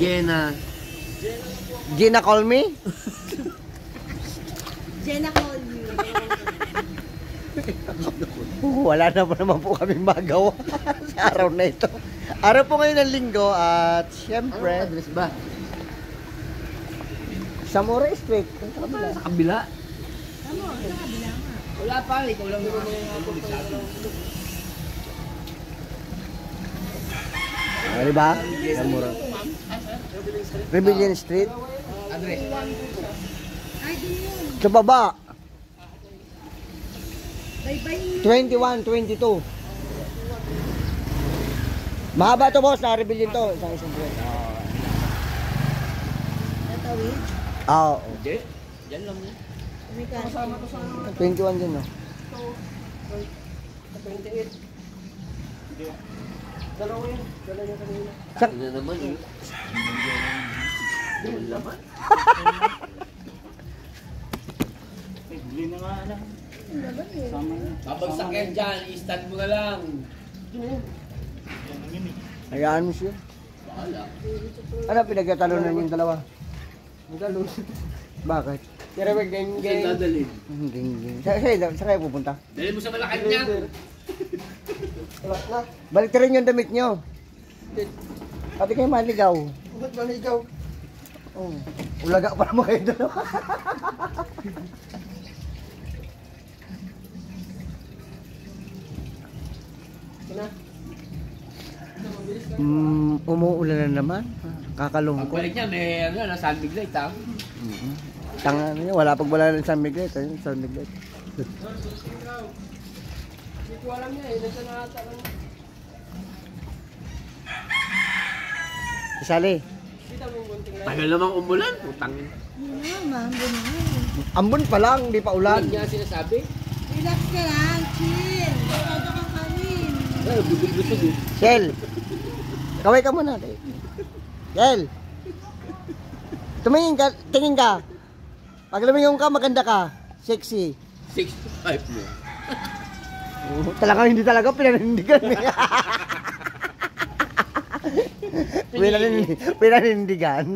Jenna. Gina call me? Jenna call you. Wala na po naman po kami magawa sa araw na ito. Araw po ngayon ng linggo at syempre, Address ba? Samurai Street. Sa kabila. Sa kabila. Tama, sa kabila nga. Wala pa, ikaw lang naman yung pulisabi. Ano ba? Samurai. Rebellion Street. Address. Ay, din yun. Sa baba. Bye-bye. 21, 22. Mahaba to boss, na rebellion to. Isang buwan. Natawid. Oo. Hindi. Yan lang yun. Kumika. 21 din no. 28. Dalawa yun. Dalawa yun kanina. Sa- Ano naman eh. Doon laman. Bili na nga lang. Laban eh. Sama na. Babagsak yan dyan, i-stand mo na lang. Yan lang yun eh. Hayaan mo siya. Bahala. Ano pinagkatalunan yung dalawa? Magkalo. Bakit? Kaya ba gang Saan dadalhin? Sa kayo pupunta? Dali mo sa Malacanang. Balik rin yung damit nyo. Pati kayo maligaw. Ba't maligaw? Oh. Ulaga pa naman kayo dalawa. Umuulan na naman. Kakalungkot. Pagbalik niya, may ano, sunbig light ha. Tanga niya, wala pag wala ng San Miguel. Ayun, San Miguel. Hindi ko alam niya eh. Nasa nakata lang. Isali. Kita mo yung bunting na. Tagal namang umulan, putang. Yun nga, mambo na nga. Ambon pa lang, di pa ulan. Ulan niya sinasabi. Relax ka lang, chill. Todo kang kanin. Ay, busog-busog eh. Shell. Kaway ka muna. Shell. Tumingin ka, tingin ka. Pag lumingon ka, maganda ka. Sexy. 6'5" mo. Talagang hindi talaga pinanindigan. Pinanindigan.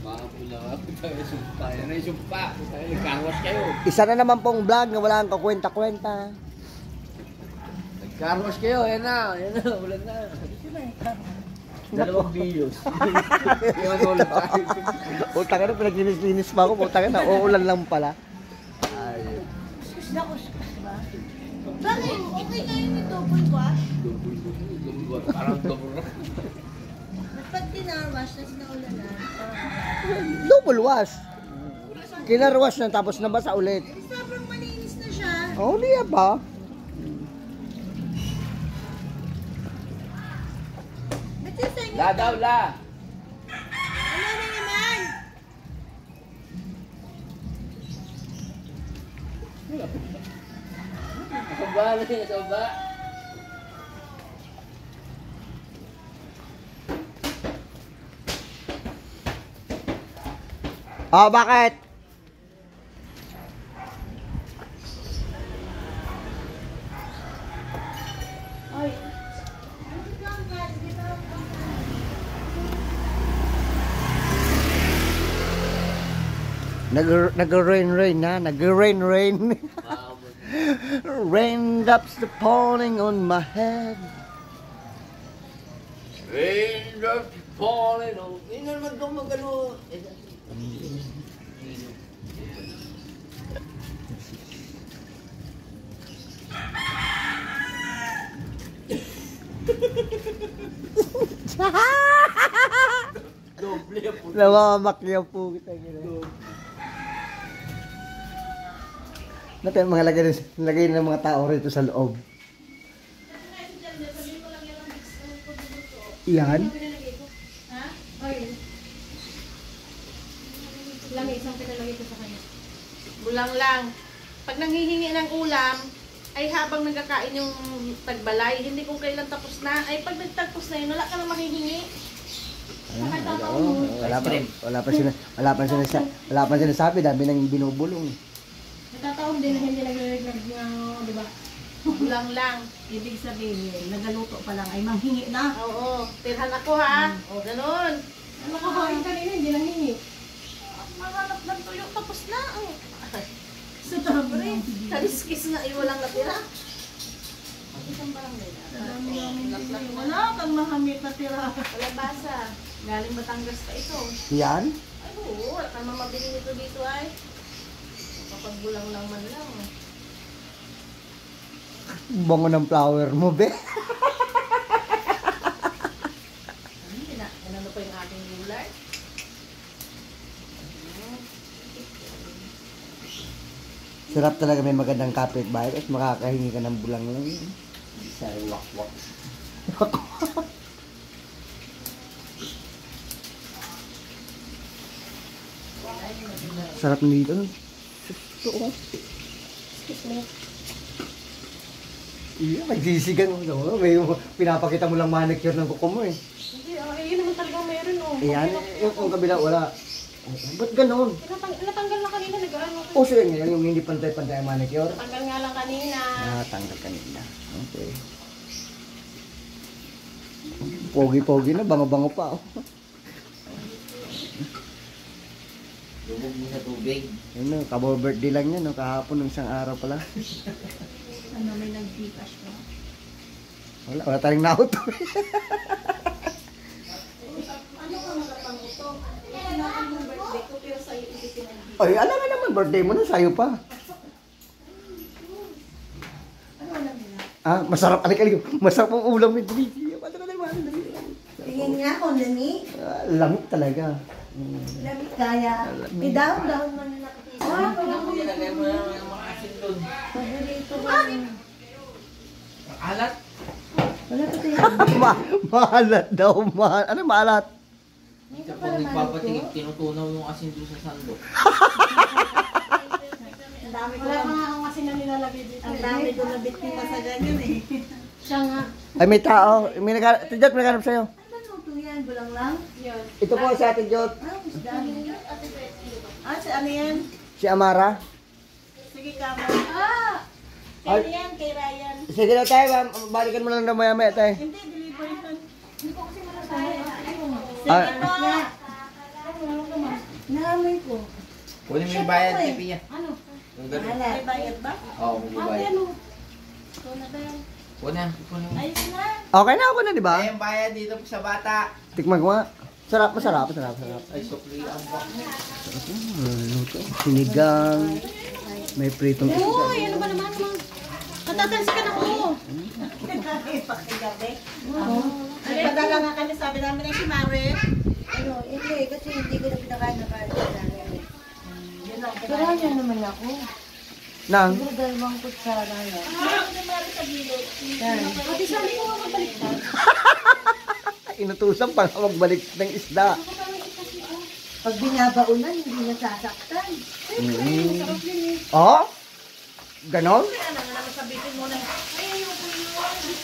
Mga pula nga po tayo, sumpa. Yan na yung sumpa. Tayo, nagkangwas kayo. Isa na naman pong vlog na wala kang kakwenta-kwenta. Nagkangwas kayo, yan na. Yan na, ulan na. 2 bilyos. Yung ano ulit tayo. Utang ka na, pinaglinis-linis pa ako. Utang ka na, uulan lang pala. Kuskus na kuskus ba? Bakit? Okay na yun yung double wash? Parang double. Ba't pag dinarwash na sinaulanan? Double wash. Kinarwash na tapos nabasa ulit. Sobrang malinis na siya. Oh, niya ba? Ba't yung sa inyo? La daw, la. Ano na naman? Soba na siya, soba. Oh, bakit? Ay. Nag-rain na, nag-rain. Raindrops are falling on my head. Raindrops falling on... Hindi na naman kung magano. Doble po. Namamakyaw po kita. Natin mga lagay ng mga tao rito sa loob. Yan. Ha? Oil. Lang isang pinalagay ko sa kanya. Bulang lang. Pag nanghihingi ng ulam, ay habang nagkakain yung tagbalay, hindi kung kailan tapos na, ay pag nagtapos na yun, wala ka na makihingi. Wala pa sinasabi, dami nang binubulong. Natatawa hindi nagre-reglag niya, di ba? Bulang lang. Ibig sabihin, nagaluto pa lang ay manghingi na. Oo. Tirhan ako ha. O, ganun. Ang nakakain kanina, hindi nanghingi. Mahanap ng tuyo, tapos na. Sa tabre. Kaliskis nga, walang natira. Isang barangay na. Wala kang mahamit na tira. Walang basa. Galing Batangas pa ito. Yan? Ay, oo. Wala kang mamabili nito dito ay. Kapag bulang lang man lang. Bango ng flower mo, be. Ano pa yung ating gulay? Sarap talaga may magandang kapitbahay at makakahingi ka ng bulang lang. Sa wak-wak. Sarap nito. Ito. Iya, nagsisigan mo. No? May pinapakita mo lang manicure ng kuko mo eh. Hindi, yun naman talagang meron oh. Ayan, yung kabila wala. Ba't ganun? Natanggal na kanina, nag-ano. O siya ngayon, yung hindi pantay-pantay ang manicure. Natanggal nga lang kanina. Ah, tanggal kanina. Okay. Pogi-pogi na, bango-bango pa. Oh. Lubog mo sa tubig. Yun no, kabo-birthday lang yan, no? Kahapon ng isang araw pala. Ano, may nag-Gcash pa. Wala tayong nauto. Ano ka nakapanguto? Sinabi mong birthday ko, pero sa'yo ititinag. Ay, alam nga naman, birthday mo na, sa'yo pa. Ano alam nila? Ah, masarap, alik-alik. Masarap ang ulam ni Dali. Tingin niya ako, Nani. Lamig talaga. Lamig kaya. May dahon-dahon man na nakikita. Wala ko yun. Ilagay mo na ng mga asin doon. Paborito ko. Alat. Wala ko tayo. Maalat daw, ano maalat? Kapag nagpapatingin, tinutunaw yung asin doon sa sandok. Ang dami ko lang. Wala nga ang asin na nilalagay dito. Ang dami ko na biktima sa ganyan eh. Siya nga. Ay, may tao. May Tijot, may naghanap sa'yo. Ano ito yan? Bulang lang? Yun. Ito po si Ate Jot. Ah, si ano yan? Si Amara. Sige, kamo. Ah! Kay yan, kay Ryan. Sige na tayo, balikan mo lang na maya-maya tayo. Hindi, delivery fan. Hindi ko kasi malasahe. Sige Ah. po. Naamoy ko. Kunin mo yung bayad kay Pia. Ano? Yung ganun. May bayad ba? Oo, may bayad. Ano? Ito na ba yan? Kunin mo. Ayos na. Okay na ako na, di ba? Ay, yung bayad dito sa bata. Tikman ko nga. Sarap, masarap. Ay, sukli ang bak. Luto. Sinigang. May pritong isda. Uy, ano ba naman mo? Natatansikan ako. Pakigabi. Nagpadala nga kami, sabi namin ay si Mare. Ano, hindi, kasi hindi ko na pinakain na kain sa namin. Yun lang. Pero yan naman ako. Nang? Siguro dalawang kutsara na yan. Yan. Pati sabi ko nga magbaliktad. Inutusan pa nga magbalik ng isda. Pag binabaunan, hindi nasasaktan. Oh? Ganon? Ano nga naman sabihin mo na, ay, ayoko yun.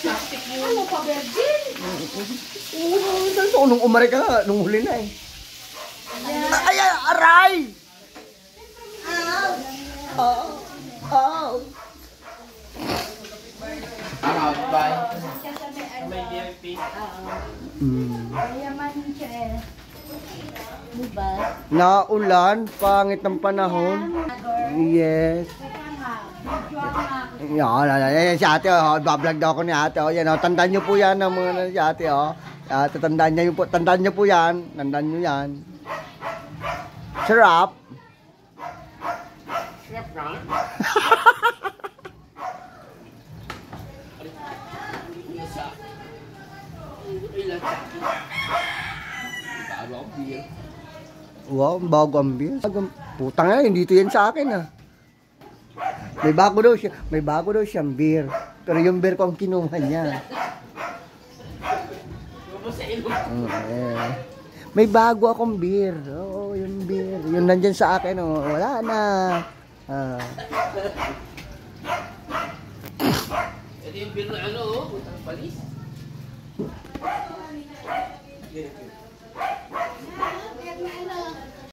Plastic yun. Ano pa, virgin? Oo, nung umari ka nga, nung huli na eh. Ay, aray! Ow! Ow! Araw, bye. Mayaman siya eh. Diba? Naulan, pangit ng panahon. Yes. Yan, si ate, oh, bablog daw ako ni ate. Oh, yan, oh, tandaan nyo po yan ang mga si ate. Oh. Ate, tandaan nyo po yan. Tandaan nyo yan. Sarap. Sarap na. Isa. Ilan sa akin. Bago ang beer. Wow, bago ang beer. Putang na, hindi to yan sa akin ah. May bago daw siyang beer. Pero yung beer ko ang kinuha niya. Eh. May bago akong beer. Oo, yung beer. Yung nandyan sa akin, oh. Wala na. Ah. Ito yung beer na ano, oh. Utang palis.